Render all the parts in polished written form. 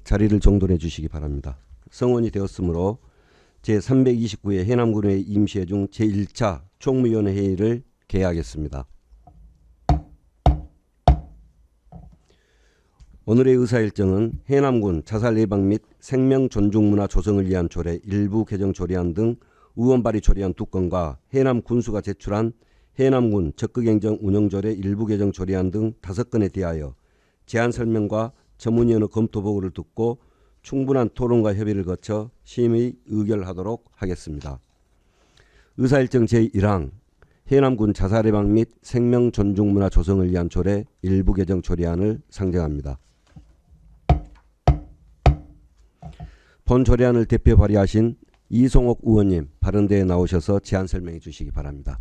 자리를 정돈해 주시기 바랍니다. 성원이 되었으므로 제329회 해남군의 임시회중 제1차 총무위원회 회의를 개하겠습니다. 오늘의 의사일정은 해남군 자살 예방 및 생명 존중 문화 조성을 위한 조례 일부 개정 조례안 등 의원 발의 조례안 2건과 해남 군수가 제출한 해남군 적극행정 운영조례 일부 개정 조례안 등 5건에 대하여 제안 설명과 전문위원회 검토 보고를 듣고 충분한 토론과 협의를 거쳐 심의 의결하도록 하겠습니다. 의사일정 제1항 해남군 자살 예방 및 생명 존중 문화 조성을 위한 조례 일부 개정 조례안을 상정합니다. 본 조례안을 대표 발의하신 이송옥 의원님 발언대에 나오셔서 제안 설명해 주시기 바랍니다.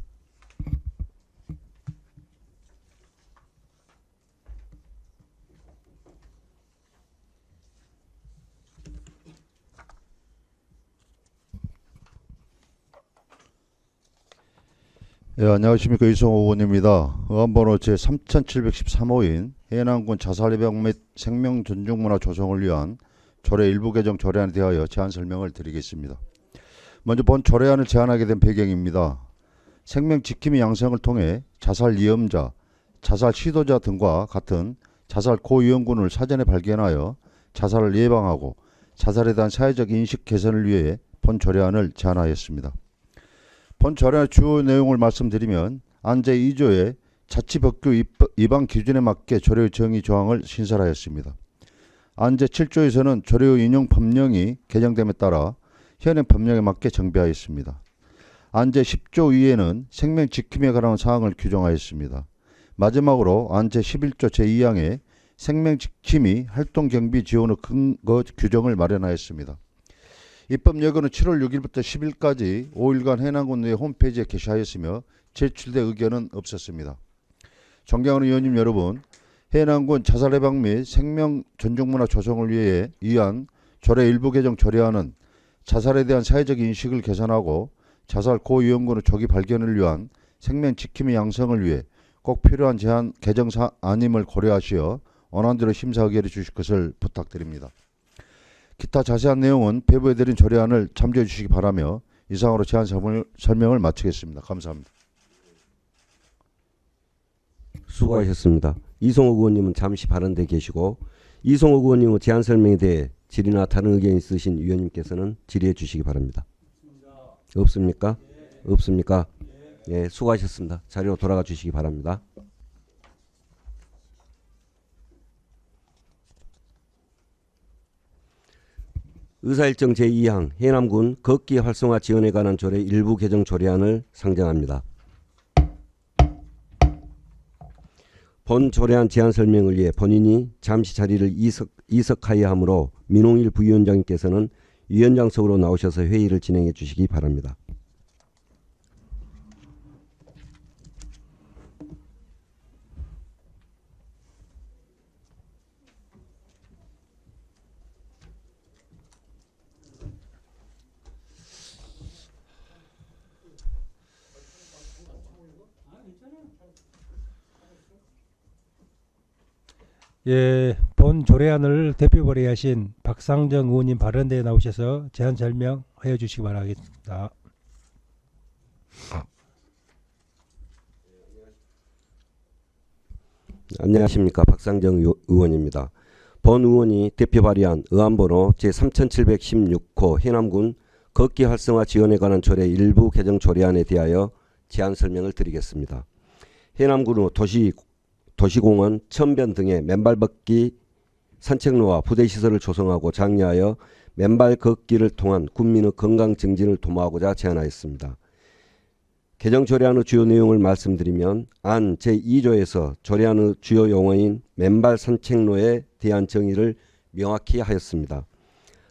안녕하십니까. 이송호 의원입니다. 의원번호 제3713호인 해남군 자살예방 및 생명존중문화 조성을 위한 조례 일부 개정 조례안에 대하여 제안 설명을 드리겠습니다. 먼저 본 조례안을 제안하게 된 배경입니다. 생명 지킴이 양성을 통해 자살 위험자, 자살 시도자 등과 같은 자살 고위험군을 사전에 발견하여 자살을 예방하고 자살에 대한 사회적 인식 개선을 위해 본 조례안을 제안하였습니다. 본 조례안의 주요 내용을 말씀드리면 안 제2조의 자치법규 위반 기준에 맞게 조례의 정의 조항을 신설하였습니다. 안 제7조에서는 조례의 인용 법령이 개정됨에 따라 현행 법령에 맞게 정비하였습니다. 안 제10조 위에는 생명 지킴에 관한 사항을 규정하였습니다. 마지막으로 안 제11조 제2항에 생명 지킴이 활동 경비 지원의 근거 규정을 마련하였습니다. 입법 여건은 7월 6일부터 10일까지 5일간 해남군 내 홈페이지에 게시하였으며 제출된 의견은 없었습니다. 존경하는 의원님 여러분, 해남군 자살 예방 및 생명 존중 문화 조성을 위한 조례 일부 개정 조례안은 자살에 대한 사회적 인식을 개선하고 자살 고위험군의 조기 발견을 위한 생명 지킴이 양성을 위해 꼭 필요한 제한 개정 사안임을 고려하시어 원안대로 심사 의결해 주실 것을 부탁드립니다. 기타 자세한 내용은 배부해드린 조례안을 참조해 주시기 바라며 이상으로 제안 설명을 마치겠습니다. 감사합니다. 수고하셨습니다. 이송옥 의원님은 잠시 발언대 계시고 이송옥 의원님의 제안 설명에 대해 질의나 다른 의견 있으신 위원님께서는 질의해 주시기 바랍니다. 없습니까? 없습니까? 예, 수고하셨습니다. 자리로 돌아가 주시기 바랍니다. 의사일정 제2항 해남군 걷기 활성화 지원에 관한 조례 일부 개정 조례안을 상정합니다. 본 조례안 제안 설명을 위해 본인이 잠시 자리를 이석하여야 하므로 민홍일 부위원장님께서는 위원장석으로 나오셔서 회의를 진행해 주시기 바랍니다. 예, 본 조례안을 대표 발의하신 박상정 의원님 발언대에 나오셔서 제안 설명하여 주시기 바라겠습니다. 안녕하십니까. 박상정 의원입니다. 본 의원이 대표 발의한 의안번호 제3716호 해남군 걷기 활성화 지원에 관한 조례 일부 개정 조례안에 대하여 제안 설명을 드리겠습니다. 해남군의 도시공원, 천변 등의 맨발 걷기 산책로와 부대시설을 조성하고 장려하여 맨발 걷기를 통한 군민의 건강 증진을 도모하고자 제안하였습니다. 개정 조례안의 주요 내용을 말씀드리면 안 제2조에서 조례안의 주요 용어인 맨발 산책로에 대한 정의를 명확히 하였습니다.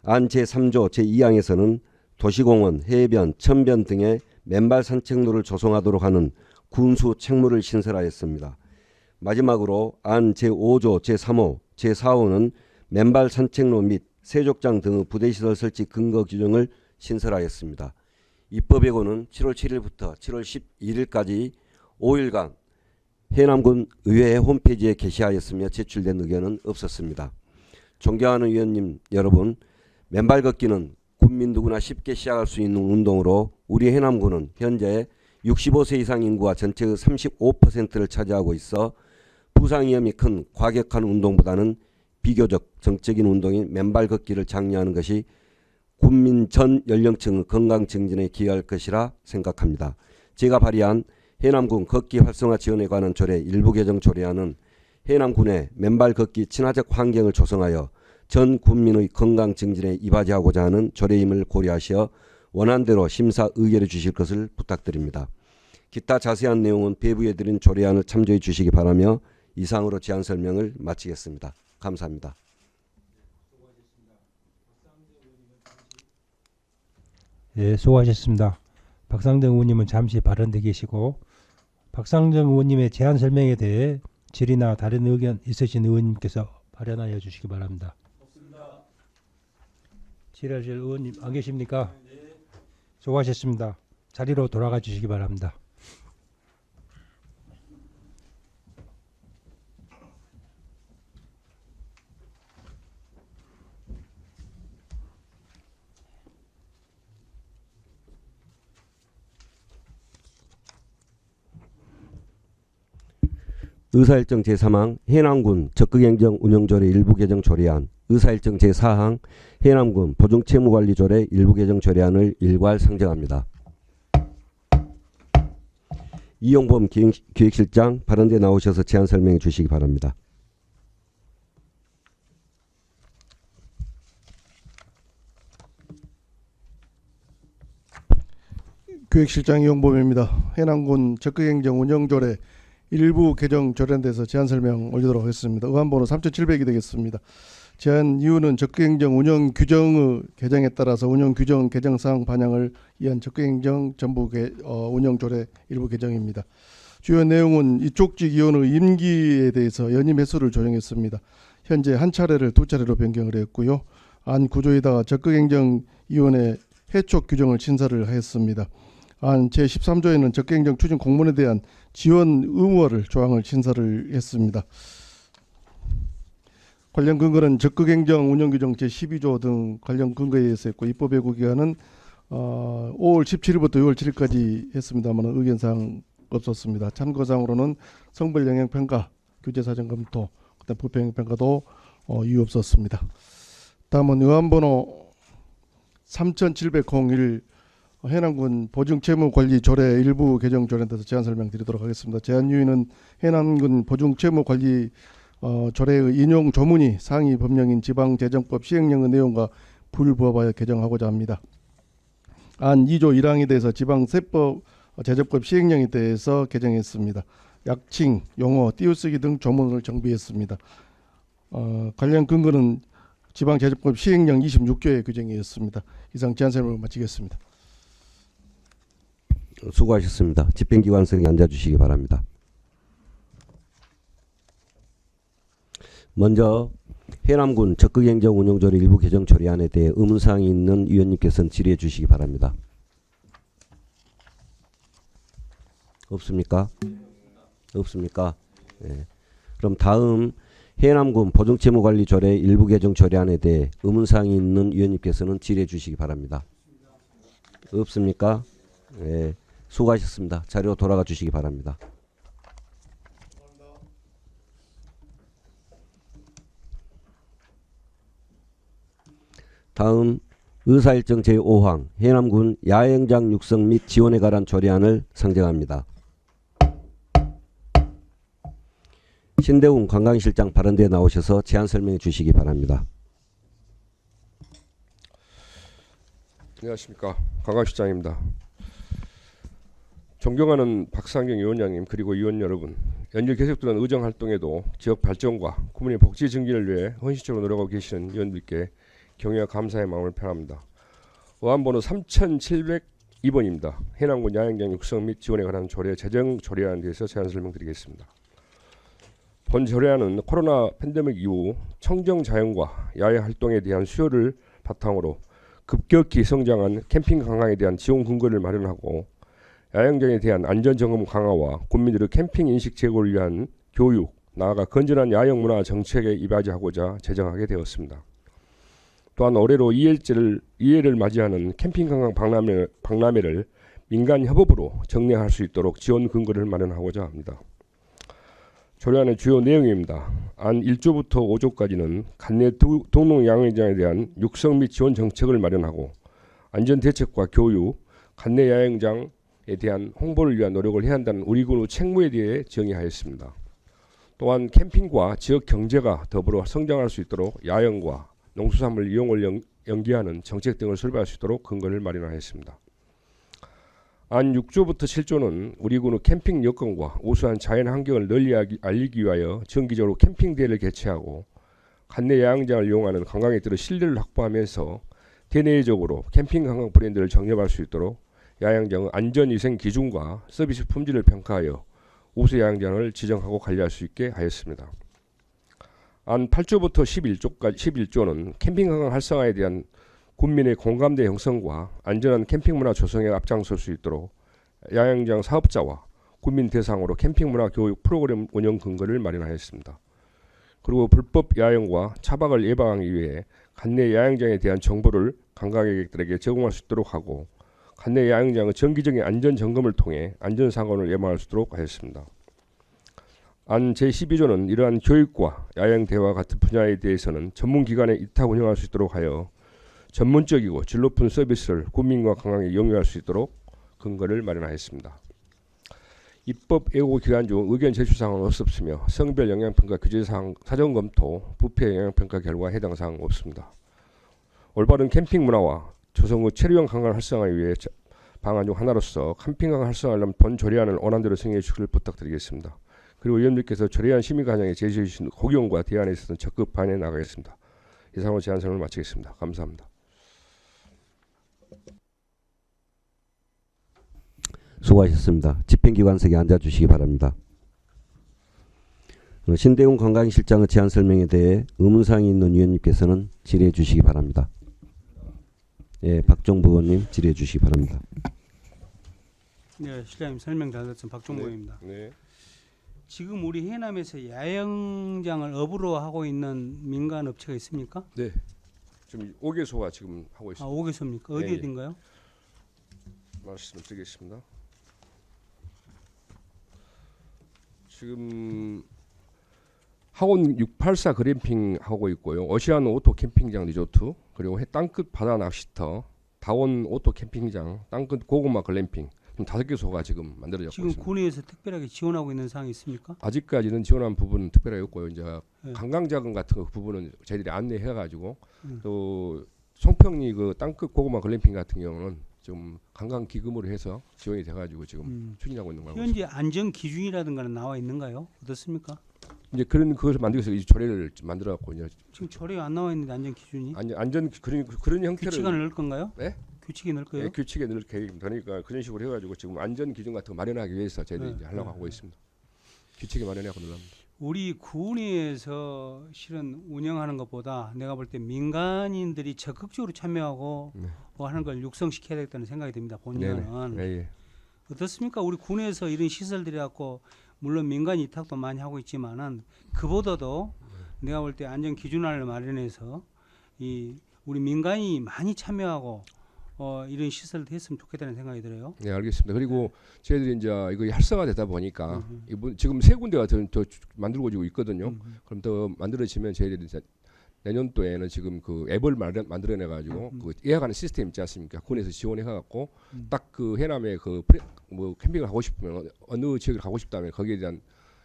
안 제3조 제2항에서는 도시공원, 해변, 천변 등의 맨발 산책로를 조성하도록 하는 군수 책무를 신설하였습니다. 마지막으로 안 제5조 제3호 제4호는 맨발 산책로 및 세족장 등의 부대시설 설치 근거 규정을 신설하였습니다. 입법 예고는 7월 7일부터 7월 11일까지 5일간 해남군 의회 홈페이지에 게시하였으며 제출된 의견은 없었습니다. 존경하는 위원님 여러분, 맨발 걷기는 국민 누구나 쉽게 시작할 수 있는 운동으로 우리 해남군은 현재 65세 이상 인구와 전체의 35%를 차지하고 있어 부상 위험이 큰 과격한 운동보다는 비교적 정적인 운동인 맨발 걷기를 장려하는 것이 국민 전 연령층의 건강 증진에 기여할 것이라 생각합니다. 제가 발의한 해남군 걷기 활성화 지원에 관한 조례 일부 개정 조례안은 해남군의 맨발 걷기 친화적 환경을 조성하여 전 국민의 건강 증진에 이바지하고자 하는 조례임을 고려하시어 원안대로 심사 의결해 주실 것을 부탁드립니다. 기타 자세한 내용은 배부해 드린 조례안을 참조해 주시기 바라며 이상으로 제안 설명을 마치겠습니다. 감사합니다. 예, 수고하셨습니다. 박상정 의원님은 잠시 발언대 계시고 박상정 의원님의 제안 설명에 대해 질의나 다른 의견 있으신 의원님께서 발언하여 주시기 바랍니다. 없습니다. 질의하실 의원님 안 계십니까? 네. 수고하셨습니다. 자리로 돌아가 주시기 바랍니다. 의사일정 제3항 해남군 적극행정 운영조례 일부 개정 조례안, 의사일정 제4항 해남군 보증채무관리조례 일부 개정 조례안을 일괄 상정합니다. 이용범 기획실장 발언대 나오셔서 제안 설명해 주시기 바랍니다. 기획실장 이용범입니다. 해남군 적극행정 운영조례 일부 개정 조례에 대해서 제안 설명 올리도록 하겠습니다. 의안번호 3700이 되겠습니다. 제안 이유는 적극행정 운영 규정의 개정에 따라서 운영 규정 개정사항 반영을 위한 적극행정 전부 운영 조례 일부 개정입니다. 주요 내용은 이쪽직 위원의 임기에 대해서 연임 횟수를 조정했습니다. 현재 한 차례를 두 차례로 변경을 했고요. 안 구조에다가 적극행정위원회 해촉 규정을 신설을 했습니다. 안 제13조에는 적극행정 추진 공문에 대한 지원 의무화를 조항을 신설을 했습니다. 관련 근거는 적극행정 운영규정 제12조 등 관련 근거에 의해서 했고 입법 예고 기간은 5월 17일부터 6월 7일까지 했습니다만 의견사항 없었습니다. 참고사항으로는 성별 영향평가, 규제사정 검토, 그다음 부패영향평가도 이유 없었습니다. 다음은 의안번호 3701 해남군 보증채무관리 조례 일부 개정 조례에 대해서 제안 설명드리도록 하겠습니다. 제안 유인은 해남군 보증채무관리 조례의 인용 조문이 상위 법령인 지방재정법 시행령의 내용과 불부합하여 개정하고자 합니다. 안 2조 1항에 대해서 지방세법 재정법 시행령에 대해서 개정했습니다. 약칭, 용어, 띄어쓰기 등 조문을 정비했습니다. 관련 근거는 지방재정법 시행령 26조의 규정이었습니다. 이상 제안 설명을 마치겠습니다. 수고하셨습니다. 집행기관석에 앉아주시기 바랍니다. 먼저 해남군 적극행정 운영조례 일부 개정 조례안에 대해 의문사항이 있는 위원님께서는 질의해 주시기 바랍니다. 없습니까? 없습니까? 네. 그럼 다음 해남군 보증채무관리조례 일부 개정 조례안에 대해 의문사항이 있는 위원님께서는 질의해 주시기 바랍니다. 없습니까? 네. 수고하셨습니다. 자리로 돌아가 주시기 바랍니다. 다음 의사일정 제5항 해남군 야영장 육성 및 지원에 관한 조례안을 상정합니다. 신대웅 관광실장 발언대에 나오셔서 제안 설명해 주시기 바랍니다. 안녕하십니까, 관광실장입니다. 존경하는 박상경 위원장님 그리고 위원 여러분, 연일 계속되는 의정 활동에도 지역 발전과 국민의 복지 증진을 위해 헌신적으로 노력하고 계시는 위원들께 경의와 감사의 마음을 표합니다. 의안번호 3702번입니다. 해남군 야영장 육성 및 지원에 관한 조례 제정 조례안에 대해서 제안 설명드리겠습니다. 본 조례안은 코로나 팬데믹 이후 청정 자연과 야외 활동에 대한 수요를 바탕으로 급격히 성장한 캠핑 관광에 대한 지원 근거를 마련하고 야영장에 대한 안전 점검 강화와 국민들의 캠핑 인식 제고를 위한 교육, 나아가 건전한 야영 문화 정책에 이바지하고자 제정하게 되었습니다. 또한 올해로 2회를 맞이하는 캠핑 관광 박람회를 민간 협업으로 정례할 수 있도록 지원 근거를 마련하고자 합니다. 조례안의 주요 내용입니다. 안 1조부터 5조까지는 관내 동농 야영장에 대한 육성 및 지원 정책을 마련하고 안전 대책과 교육, 관내 야영장에 대한 홍보를 위한 노력을 해야 한다는 우리 군의 책무에 대해 정의하였습니다. 또한 캠핑과 지역 경제가 더불어 성장할 수 있도록 야영과 농수산물 이용을 연계하는 정책 등을 설계할 수 있도록 근거를 마련하였습니다. 안 6조부터 7조는 우리 군의 캠핑 여건과 우수한 자연 환경을 널리 알리기 위하여 정기적으로 캠핑 대회를 개최하고 관내 야영장을 이용하는 관광객들의 신뢰를 확보하면서 대내적으로 캠핑 관광 브랜드를 정립할 수 있도록 야영장의 안전위생 기준과 서비스 품질을 평가하여 우수 야영장을 지정하고 관리할 수 있게 하였습니다. 안 8조부터 11조는 캠핑 관광 활성화에 대한 국민의 공감대 형성과 안전한 캠핑 문화 조성에 앞장설 수 있도록 야영장 사업자와 국민 대상으로 캠핑 문화 교육 프로그램 운영 근거를 마련하였습니다. 그리고 불법 야영과 차박을 예방하기 위해 관내 야영장에 대한 정보를 관광객들에게 제공할 수 있도록 하고 관내 야영장의 정기적인 안전 점검을 통해 안전 사고를 예방할 수 있도록 하였습니다. 안 제12조는 이러한 교육과 야영 대화 같은 분야에 대해서는 전문기관에 위탁 운영할 수 있도록 하여 전문적이고 질 높은 서비스를 국민과 관광에 영위할 수 있도록 근거를 마련하였습니다. 입법 예고 기간 중 의견 제출 사항은 없었으며 성별 영향평가 규제 사항 사전 검토 부패 영향평가 결과 해당 사항 없습니다. 올바른 캠핑 문화와 조성 후 체류형 관광 활성화를 위해 방안 중 하나로서 캠핑 관광 활성화를 본 조례안을 원안대로 승인해 주시길 부탁드리겠습니다. 그리고 의원님께서 조례안 심의관장에 제시해 주신 고경과 대안에 있어서는 적극 반영해 나가겠습니다. 이상으로 제안 설명을 마치겠습니다. 감사합니다. 수고하셨습니다. 집행기관석에 앉아주시기 바랍니다. 신대웅 관광실장의 제안 설명에 대해 의문사항이 있는 위원님께서는 질의해 주시기 바랍니다. 예, 박종부 의원님 질의해 주시기 바랍니다. 네, 실장님 설명 잘 듣습니다. 박종국입니다. 네. 지금 우리 해남에서 야영장을 업으로 하고 있는 민간 업체가 있습니까? 네. 지금 5개소가 지금 하고 아, 있습니다. 5개소입니까? 어디 네, 예. 어딘가요? 말씀을 드리겠습니다. 지금 학원 684 그램핑 하고 있고요. 어시안 오토 캠핑장 리조트, 그리고 땅끝 바다 낚시터, 다원 오토 캠핑장, 땅끝 고구마 글램핑, 5개소가 지금 만들어졌고 지금 있습니다. 군에서 특별하게 지원하고 있는 사항이 있습니까? 아직까지는 지원한 부분은 특별하게 없고요. 이제 네. 관광자금 같은 거 부분은 저희들이 안내해가지고 또 송평리 그 땅끝 고구마 글램핑 같은 경우는 좀 관광 기금으로 해서 지원이 돼가지고 지금 추진하고 있는 거고. 현재 안전 기준이라든가는 나와 있는가요? 어떻습니까? 이제 그런 그것을 만들기 위해서 이 조례를 만들어갖고 이제 지금 조례에 안 나와 있는데 안전 기준이 안전 그런 형태를 규칙안을 넣을 건가요? 네? 규칙에 넣을 거예요? 네, 규칙에 넣을 계획입니다. 그러니까 그런 식으로 해가지고 지금 안전 기준 같은 거 마련하기 위해서 저희들이 네, 이제 하려고 네, 하고 있습니다. 규칙에 마련하고 늘랍니다. 우리 군에서 실은 운영하는 것보다 내가 볼 때 민간인들이 적극적으로 참여하고 네. 하는 걸 육성시켜야 되겠다는 생각이 듭니다. 본인은 네, 예. 어떻습니까? 우리 군에서 이런 시설들이 갖고 물론 민간 위탁도 많이 하고 있지만은 그보다도 내가 볼 때 안전 기준안을 마련해서 이 우리 민간이 많이 참여하고 이런 시설을 했으면 좋겠다는 생각이 들어요. 네, 알겠습니다. 그리고 저희들이 이제 이거 활성화되다 보니까 이번 지금 세 군데가 더 만들어지고 있거든요. 그럼 더 만들어지면 저희들이 이제 내년도에는 지금 그 앱을 만들어내 가지고 그 예약하는 시스템 있지 않습니까? 군에서 지원해 갖고 딱 그 해남에 그 뭐 캠핑을 하고 싶으면 어느 지역을 가고 싶다면 거기에 대한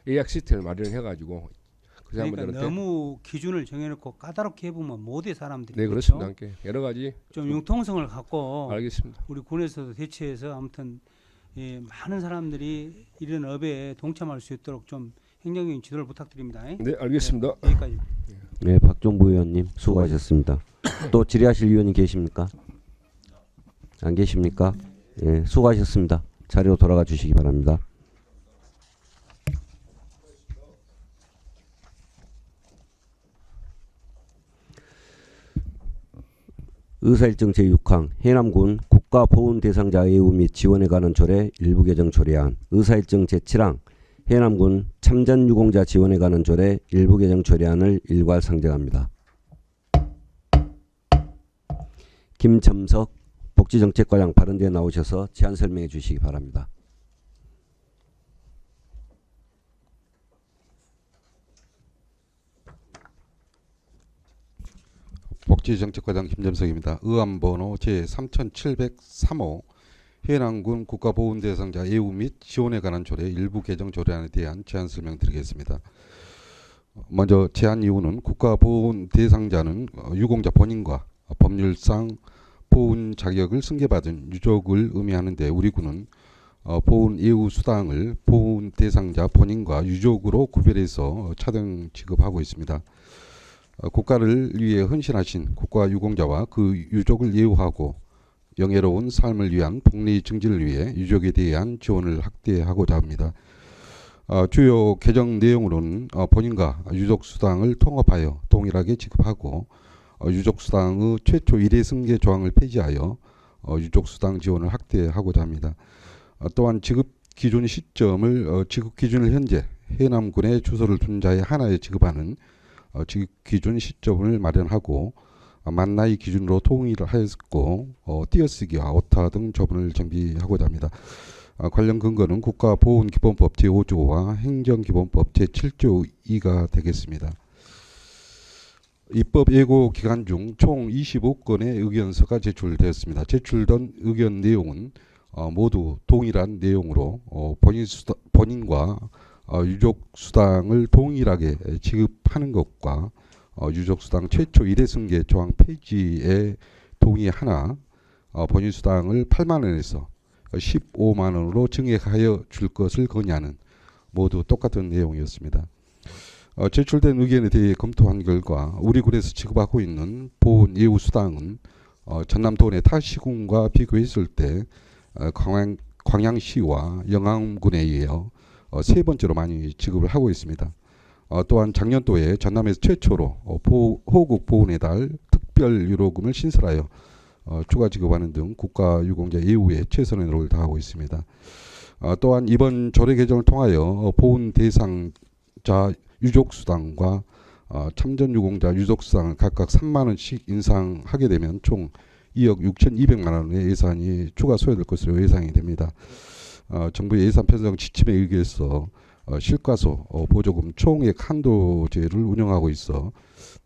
예약 시스템을 마련해 가지고 그 그러니까 사람들한테 너무 기준을 정해놓고 까다롭게 해보면 못해 사람들이. 네, 그렇죠? 그렇습니다. 함께 여러 가지 좀 융통성을 갖고 알겠습니다. 우리 군에서도 대처해서 아무튼 많은 사람들이 이런 업에 동참할 수 있도록 좀 행정적인 지도를 부탁드립니다. 네, 알겠습니다. 네, 여기까지. 네, 박종부 의원님 수고하셨습니다. 또 질의하실 위원님 계십니까? 안 계십니까? 예, 수고하셨습니다. 자리로 돌아가 주시기 바랍니다. 의사일정 제6항 해남군 국가보훈 대상자 예우 및 지원에 관한 조례 일부 개정 조례안 의사일정 제7항 해남군 참전유공자 지원에 관한 조례 일부 개정 조례안을 일괄 상정합니다. 김점석 복지정책과장 발언대에 나오셔서 제안 설명해 주시기 바랍니다. 복지정책과장 김점석입니다. 의안번호 제3703호 해남군 국가보훈 대상자 예우 및 지원에 관한 조례 일부 개정 조례안에 대한 제안 설명드리겠습니다. 먼저 제안 이유는 국가보훈 대상자는 유공자 본인과 법률상 보훈 자격을 승계받은 유족을 의미하는데 우리 군은 보훈 예우 수당을 보훈 대상자 본인과 유족으로 구별해서 차등 지급하고 있습니다. 국가를 위해 헌신하신 국가 유공자와 그 유족을 예우하고 영예로운 삶을 위한 복리 증진을 위해 유족에 대한 지원을 확대하고자 합니다. 주요 개정 내용으로는 본인과 유족 수당을 통합하여 동일하게 지급하고 유족 수당의 최초 1회 승계 조항을 폐지하여 유족 수당 지원을 확대하고자 합니다. 또한 지급 기준 시점을 지급 기준을 현재 해남군의 주소를 둔 자에 하나에 지급하는 지급 기준 시점을 마련하고 만나이 기준으로 통일을 하였고 띄어쓰기와 오타 등 조문을 정비하고자 합니다. 관련 근거는 국가보훈기본법 제5조와 행정기본법 제7조 2가 되겠습니다. 입법 예고 기간 중 총 25건의 의견서가 제출되었습니다. 제출된 의견 내용은 모두 동일한 내용으로 본인과 유족 수당을 동일하게 지급하는 것과 유족 수당 최초 1회 승계 조항 폐지에 동의하나 본인 수당을 8만 원에서 15만 원으로 증액하여 줄 것을 건의하는 모두 똑같은 내용이었습니다. 제출된 의견에 대해 검토한 결과 우리 군에서 지급하고 있는 보훈 예우 수당은 전남 도내 타 시군과 비교했을 때 광양시와 영암군에 이어 세 번째로 많이 지급을 하고 있습니다. 또한 작년도에 전남에서 최초로 호국 보훈의 달 특별 유로금을 신설하여 추가 지급하는 등 국가 유공자 예우에 최선의 노력을 다하고 있습니다. 또한 이번 조례 개정을 통하여 보훈 대상자 유족수당과 참전유공자 유족수당을 각각 3만 원씩 인상하게 되면 총 2억 6,200만 원의 예산이 추가 소요될 것으로 예상이 됩니다. 정부의 예산 편성 지침에 의해서 실과소 보조금 총액 한도제를 운영하고 있어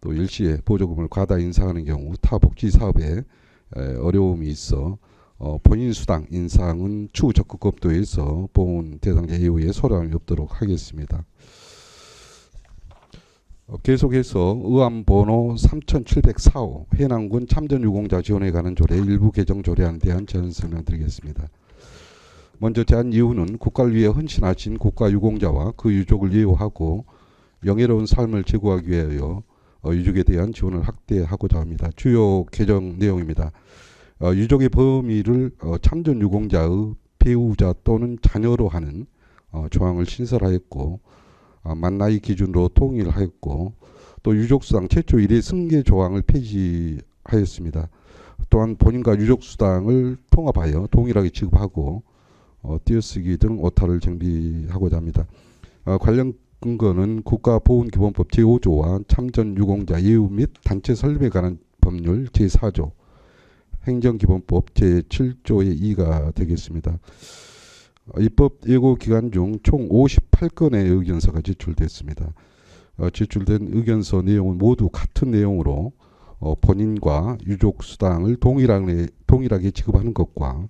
또 일시에 보조금을 과다 인상하는 경우 타 복지 사업에 어려움이 있어 본인 수당 인상은 추후 적극 검토해서 보훈 대상자 예우에 소량이 없도록 하겠습니다. 계속해서 의안번호 3704호 해남군 참전유공자 지원에 관한 조례 일부 개정 조례안에 대한 제안 설명드리겠습니다. 먼저 제안 이유는 국가를 위해 헌신하신 국가 유공자와 그 유족을 예우하고 영예로운 삶을 제고하기 위하여 유족에 대한 지원을 확대하고자 합니다. 주요 개정 내용입니다. 유족의 범위를 참전 유공자의 배우자 또는 자녀로 하는 조항을 신설하였고 만나이 기준으로 통일하였고 또 유족수당 최초 1회 승계 조항을 폐지하였습니다. 또한 본인과 유족수당을 통합하여 동일하게 지급하고 띄어쓰기 등 오타를 정비하고자 합니다. 관련 근거는 국가보훈기본법 제5조와 참전유공자 예우 및 단체 설립에 관한 법률 제4조, 행정기본법 제7조의 2가 되겠습니다. 입법 예고 기간 중 총 58건의 의견서가 제출됐습니다. 제출된 의견서 내용은 모두 같은 내용으로 본인과 유족수당을 동일하게 지급하는 것과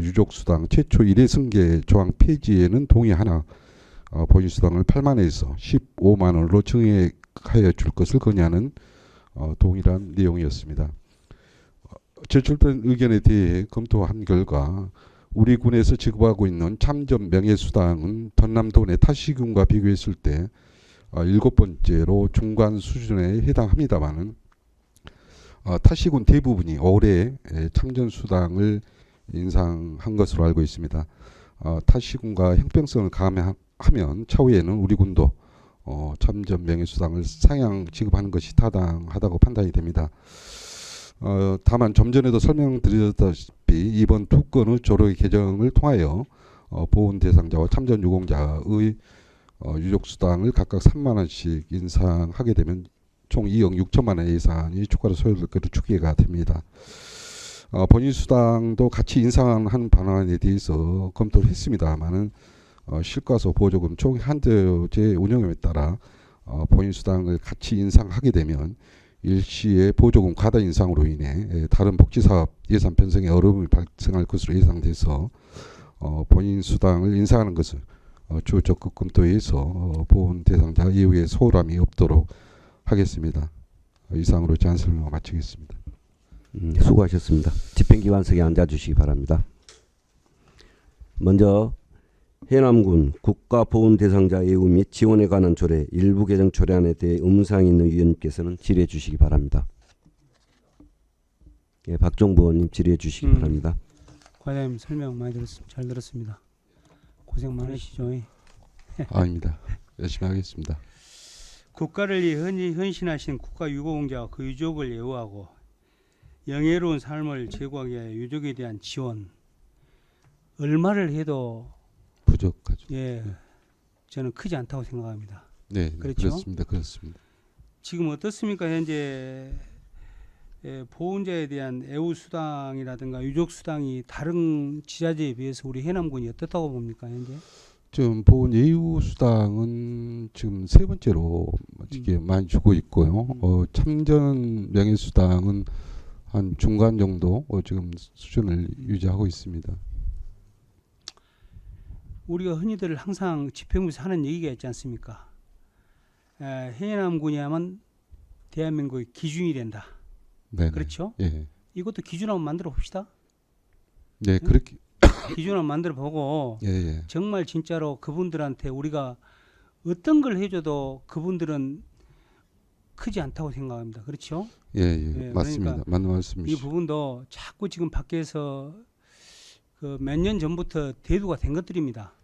유족수당 최초 1회 승계 조항 폐지에는 동의하나 본인수당을 8만 원에서 15만 원으로 증액하여 줄 것을 건의하는 동일한 내용이었습니다. 제출된 의견에 대해 검토한 결과 우리 군에서 지급하고 있는 참전 명예수당은 전남도 내 타시군과 비교했을 때 7번째로 중간 수준에 해당합니다마는 타시군 대부분이 올해 참전수당을 인상한 것으로 알고 있습니다. 타시군과 형평성을 감안하면 차후에는 우리 군도 참전 명예수당을 상향 지급하는 것이 타당하다고 판단이 됩니다. 다만 좀 전에도 설명드렸다시피 이번 두 건의 조례 개정을 통하여 보훈 대상자와 참전 유공자의 유족 수당을 각각 3만 원씩 인상하게 되면 총 2억 6천만 원 예산이 추가로 소요될 것으로 추계가 됩니다. 본인 수당도 같이 인상하는 방안에 대해서 검토를 했습니다만은 실과서 보조금 총 한도제 운영에 따라 본인 수당을 같이 인상하게 되면 일시의 보조금 과다 인상으로 인해 다른 복지사업 예산 편성에 어려움이 발생할 것으로 예상돼서 본인 수당을 인상하는 것을 주 적극 검토해서 보훈 대상자 이후에 소홀함이 없도록 하겠습니다. 이상으로 제안 설명을 마치겠습니다. 수고하셨습니다. 집행기관석에 앉아주시기 바랍니다. 먼저 해남군 국가보훈 대상자 예우 및 지원에 관한 조례 일부 개정 조례안에 대해 의문사항이 있는 위원님께서는 질의해 주시기 바랍니다. 예, 박종부 의원님 질의해 주시기 바랍니다. 과장님 설명 많이 잘 들었습니다. 고생 많으시죠. 아닙니다. 열심히 하겠습니다. 국가를 위해 헌신하신 국가유공자와 그 유족을 예우하고 영예로운 삶을 제고하기 위해 유족에 대한 지원 얼마를 해도 부족하죠. 저는 크지 않다고 생각합니다. 네, 그렇죠? 그렇습니다. 지금 어떻습니까? 현재 보훈자에 대한 애우 수당이라든가 유족 수당이 다른 지자체에 비해서 우리 해남군이 어떻다고 봅니까 현재? 지금 보훈 예우 수당은 지금 3번째로 이게 많이 주고 있고요. 참전 명예 수당은 한 중간 정도 지금 수준을 유지하고 있습니다. 우리가 흔히들 항상 집행부에서 하는 얘기가 있지 않습니까? 해남군이 하면 대한민국의 기준이 된다. 네, 그렇죠? 예, 이것도 기준 한번 만들어 봅시다. 네, 그렇게 기준 한번 만들어 보고 예. 정말 진짜로 그분들한테 우리가 어떤 걸 해줘도 그분들은 크지 않다고 생각합니다. 그렇죠? 예, 맞습니다. 그러니까 맞는 이 말씀이시죠. 부분도 자꾸 지금 밖에서 그 몇 년 전부터 대두가 된 것들입니다.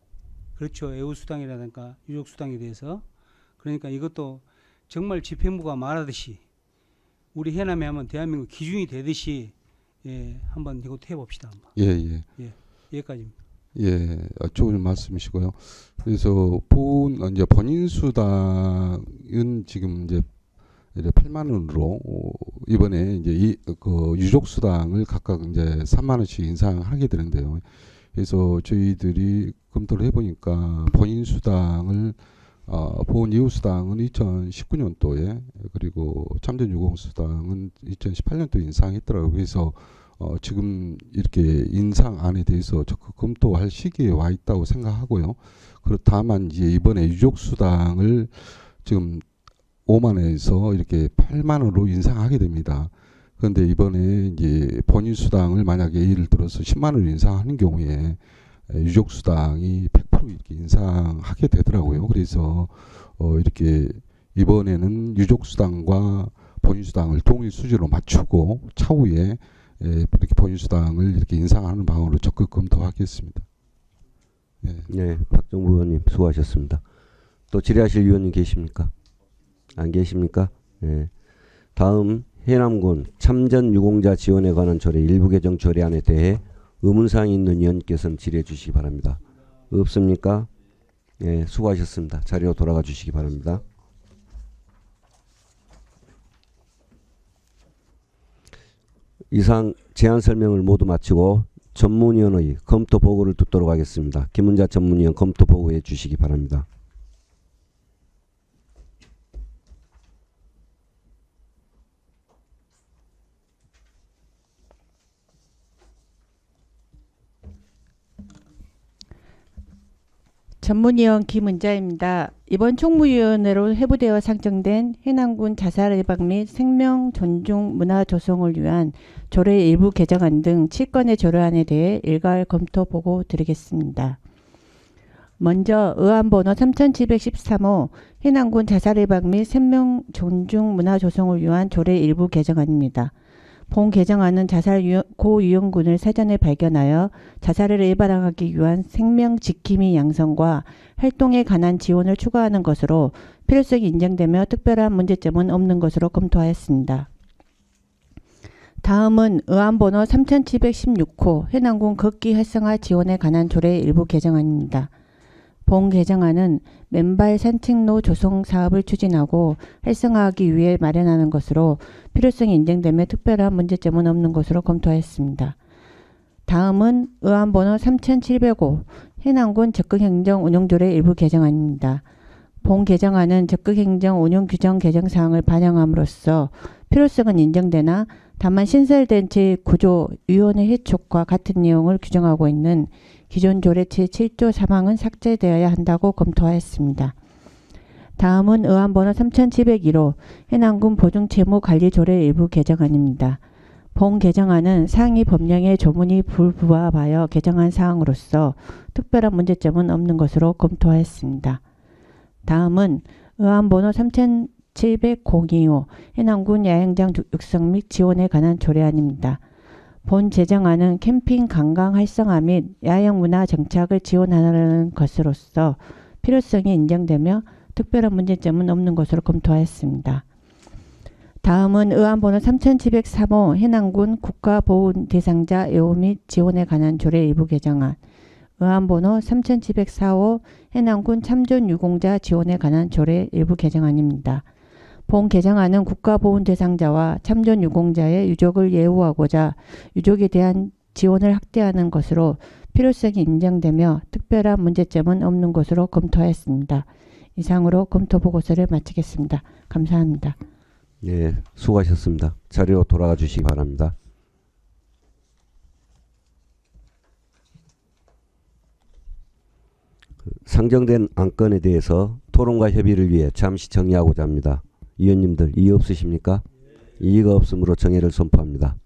그렇죠. 애우수당이라든가 유족수당에 대해서. 그러니까 이것도 정말 집행부가 말하듯이 우리 해남에 하면 대한민국 기준이 되듯이 한번 이것도 해봅시다. 한번. 여기까지입니다. 좋은 말씀이시고요. 그래서 이제 본인 수당은 지금 이제 8만 원으로 이번에 이제 그 유족 수당을 각각 이제 3만 원씩 인상하게 되는데요. 그래서 저희들이 검토를 해보니까 본인 수당을 보훈 이후 수당은 2019년도에 그리고 참전 유공 수당은 2018년도에 인상했더라고요. 그래서 지금 이렇게 인상안에 대해서 적극 검토할 시기에 와 있다고 생각하고요. 다만 이제 이번에 유족 수당을 지금 5만 원에서 이렇게 8만 원으로 인상하게 됩니다. 그런데 이번에 이제 본인 수당을 만약에 예를 들어서 10만 원을 인상하는 경우에 유족 수당이 100% 이렇게 인상하게 되더라고요. 그래서 이렇게 이번에는 유족 수당과 본인 수당을 동일 수준으로 맞추고 차후에 이렇게 본인 수당을 이렇게 인상하는 방안으로 적극 검토하겠습니다. 네, 박정부 의원님 수고하셨습니다. 또 질의하실 위원님 계십니까? 안 계십니까? 네. 다음 해남군 참전 유공자 지원에 관한 조례 일부 개정 조례안에 대해 의문사항이 있는 위원님께서는 질의해 주시기 바랍니다. 없습니까? 네, 수고하셨습니다. 자리로 돌아가 주시기 바랍니다. 이상 제안 설명을 모두 마치고 전문위원의 검토 보고를 듣도록 하겠습니다. 김은자 전문위원 검토 보고해 주시기 바랍니다. 전문위원 김은자입니다. 이번 총무위원회로 회부되어 상정된 해남군 자살 예방 및 생명 존중 문화 조성을 위한 조례 일부 개정안 등 7건의 조례안에 대해 일괄 검토 보고 드리겠습니다. 먼저 의안번호 3713호 해남군 자살 예방 및 생명 존중 문화 조성을 위한 조례 일부 개정안입니다. 본 개정안은 자살 고위험군을 사전에 발견하여 자살을 예방하기 위한 생명 지킴이 양성과 활동에 관한 지원을 추가하는 것으로 필요성이 인정되며 특별한 문제점은 없는 것으로 검토하였습니다. 다음은 의안번호 3716호 해남군 걷기 활성화 지원에 관한 조례 일부 개정안입니다. 본 개정안은 맨발 산책로 조성 사업을 추진하고 활성화하기 위해 마련하는 것으로 필요성이 인정되며 특별한 문제점은 없는 것으로 검토하였습니다. 다음은 의안번호 3705 해남군 적극행정 운영조례 일부 개정안입니다. 본 개정안은 적극행정 운영 규정 개정 사항을 반영함으로써 필요성은 인정되나 다만 신설된 제9조 위원회 해촉과 같은 내용을 규정하고 있는 기존 조례 제7조 3항은 삭제되어야 한다고 검토하였습니다. 다음은 의안번호 3701호 해남군 보증채무관리조례 일부 개정안입니다. 본 개정안은 상위 법령의 조문이 불부합하여 개정한 사항으로서 특별한 문제점은 없는 것으로 검토하였습니다. 다음은 의안번호 3702호 해남군 야영장 육성 및 지원에 관한 조례안입니다. 본 제정안은 캠핑 관광 활성화 및 야영 문화 정착을 지원하는 것으로서 필요성이 인정되며 특별한 문제점은 없는 것으로 검토하였습니다. 다음은 의안번호 3703호 해남군 국가보훈 대상자 예우 및 지원에 관한 조례 일부 개정안, 의안번호 3704호 해남군 참전 유공자 지원에 관한 조례 일부 개정안입니다. 본 개정안은 국가보훈 대상자와 참전 유공자의 유족을 예우하고자 유족에 대한 지원을 확대하는 것으로 필요성이 인정되며 특별한 문제점은 없는 것으로 검토하였습니다. 이상으로 검토 보고서를 마치겠습니다. 감사합니다. 예, 수고하셨습니다. 자리로 돌아가 주시기 바랍니다. 상정된 안건에 대해서 토론과 협의를 위해 잠시 정의하고자 합니다. 위원님들 이의 없으십니까? 이의가 없으므로 정의를 선포합니다.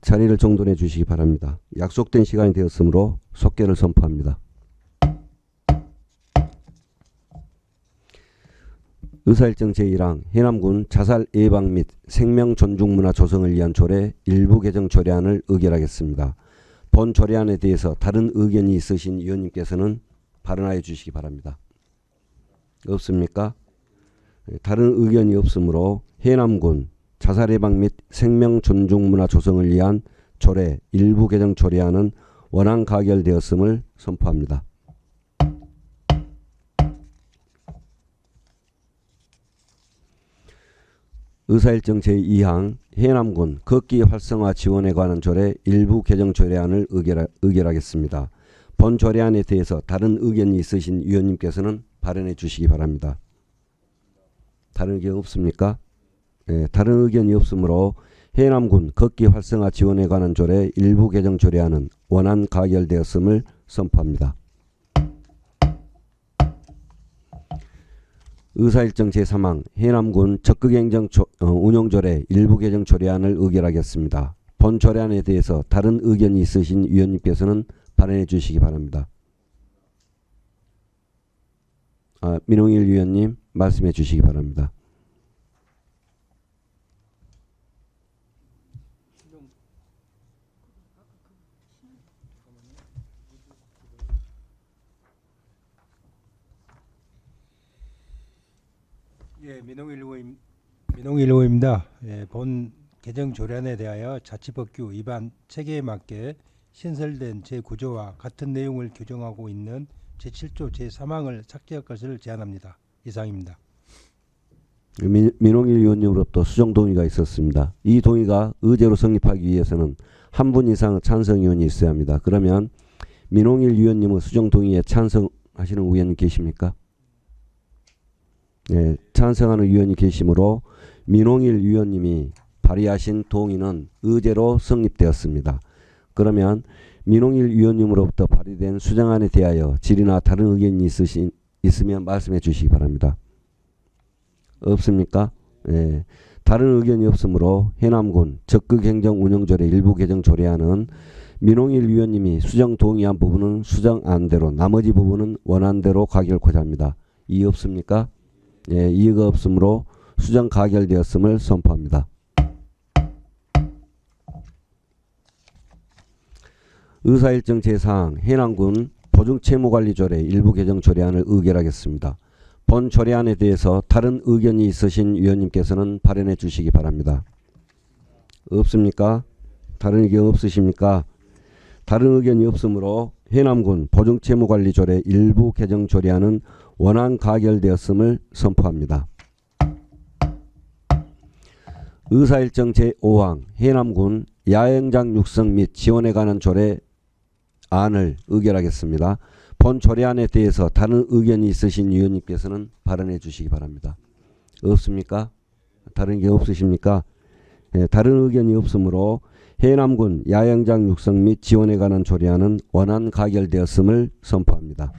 자리를 정돈해 주시기 바랍니다. 약속된 시간이 되었으므로 속개를 선포합니다. 의사일정 제1항 해남군 자살 예방 및 생명 존중 문화 조성을 위한 조례 일부 개정 조례안을 의결하겠습니다. 본 조례안에 대해서 다른 의견이 있으신 위원님께서는 발언하여 주시기 바랍니다. 없습니까? 다른 의견이 없으므로 해남군 자살 예방 및 생명 존중 문화 조성을 위한 조례 일부 개정 조례안은 원안 가결되었음을 선포합니다. 의사일정 제2항 해남군 걷기 활성화 지원에 관한 조례 일부 개정 조례안을 의결하겠습니다. 본 조례안에 대해서 다른 의견이 있으신 위원님께서는 발언해 주시기 바랍니다. 다른 의견 없습니까? 네, 다른 의견이 없으므로 해남군 걷기 활성화 지원에 관한 조례 일부 개정 조례안은 원안 가결되었음을 선포합니다. 의사일정 제3항 해남군 적극행정 운영조례 일부 개정 조례안을 의결하겠습니다. 본 조례안에 대해서 다른 의견이 있으신 위원님께서는 발언해 주시기 바랍니다. 민홍일 위원님 말씀해 주시기 바랍니다. 예, 민홍일 의원입니다. 예, 본 개정 조례안에 대하여 자치법규 위반 체계에 맞게 신설된 제9조와 같은 내용을 규정하고 있는 제7조 제3항을 삭제할 것을 제안합니다. 이상입니다. 민홍일 의원님으로부터 수정 동의가 있었습니다. 이 동의가 의제로 성립하기 위해서는 한 분 이상 찬성 의원이 있어야 합니다. 그러면 민홍일 의원님은 수정 동의에 찬성하시는 의원님 계십니까? 네, 찬성하는 의원이 계시므로 민홍일 의원님이 발의하신 동의는 의제로 성립되었습니다. 그러면 민홍일 의원님으로부터 발의된 수정안에 대하여 질의나 다른 의견이 있으면 말씀해 주시기 바랍니다. 없습니까? 네, 다른 의견이 없으므로 해남군 적극행정운영조례 일부 개정 조례안은 민홍일 의원님이 수정 동의한 부분은 수정안대로 나머지 부분은 원안대로 가결코자 합니다. 이의 없습니까? 예, 이의가 없으므로 수정 가결되었음을 선포합니다. 의사일정 제4항 해남군 보증채무관리조례 일부 개정 조례안을 의결하겠습니다. 본 조례안에 대해서 다른 의견이 있으신 위원님께서는 발언해 주시기 바랍니다. 없습니까? 다른 의견 없으십니까? 다른 의견이 없으므로 해남군 보증채무관리조례 일부 개정 조례안은 원안 가결되었음을 선포합니다. 의사일정 제5항 해남군 야영장 육성 및 지원에 관한 조례안을 의결하겠습니다. 본 조례안에 대해서 다른 의견이 있으신 위원님께서는 발언해 주시기 바랍니다. 없습니까? 다른 의견 없으십니까? 다른 의견이 없으므로 해남군 야영장 육성 및 지원에 관한 조례안은 원안 가결되었음을 선포합니다.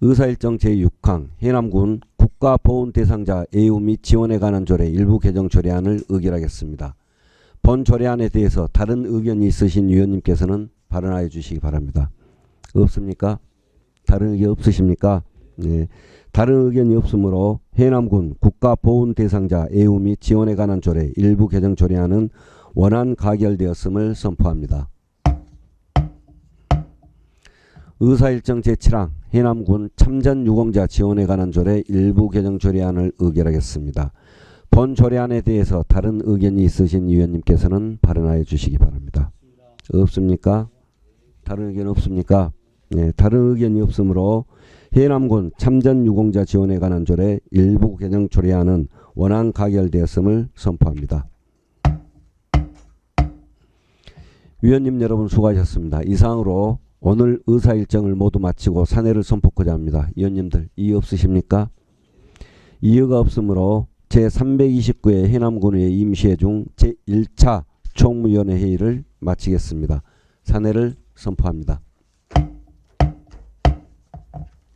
의사일정 제6항 해남군 국가보훈 대상자 애우 및 지원에 관한 조례 일부 개정 조례안을 의결하겠습니다. 본 조례안에 대해서 다른 의견이 있으신 위원님께서는 발언하여 주시기 바랍니다. 없습니까? 다른 의견 없으십니까? 네. 다른 의견이 없으므로 해남군 국가보훈 대상자 애우 및 지원에 관한 조례 일부 개정 조례안은 원안 가결되었음을 선포합니다. 의사일정 제7항 해남군 참전유공자 지원에 관한 조례 일부 개정 조례안을 의결하겠습니다. 본 조례안에 대해서 다른 의견이 있으신 위원님께서는 발언하여 주시기 바랍니다. 없습니까? 다른 의견 없습니까? 네, 다른 의견이 없으므로 해남군 참전유공자 지원에 관한 조례 일부 개정 조례안은 원안 가결되었음을 선포합니다. 위원님 여러분 수고하셨습니다. 이상으로 오늘 의사일정을 모두 마치고 사내를 선포하고자 합니다. 위원님들 이의 없으십니까? 이의가 없으므로 제329회 해남군의 임시회 중 제1차 총무위원회 회의를 마치겠습니다. 사내를 선포합니다.